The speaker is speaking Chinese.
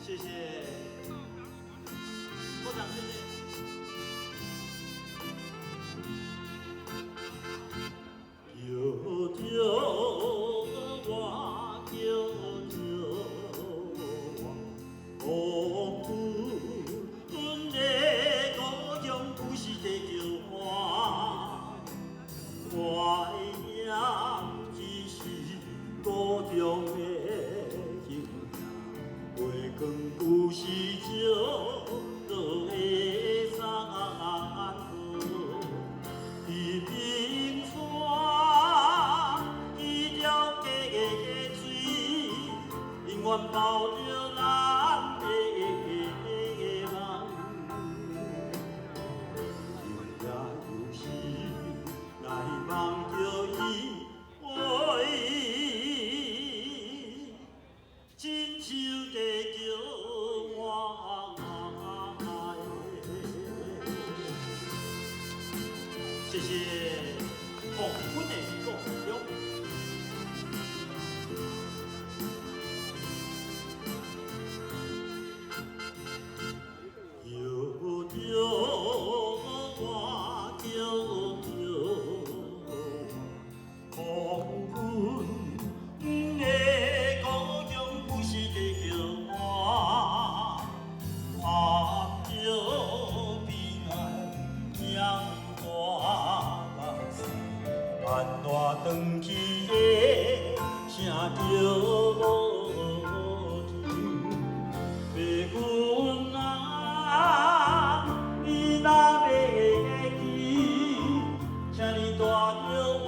谢谢，部长，谢谢。摇着我，摇着我，风雨故乡不是在叫我，我的念只是故乡的形影，月光不是照落的山河，地平线，一条加的水，永远包着咱的梦。有夜有时来梦着伊，我伊亲手地叫我。谢谢红军的共享。摇着我，摇着红军的故乡不是在叫我，含着悲哀让我目屎，慢慢转去的声叫无停。爸阮啊，你若要记，请你带着我。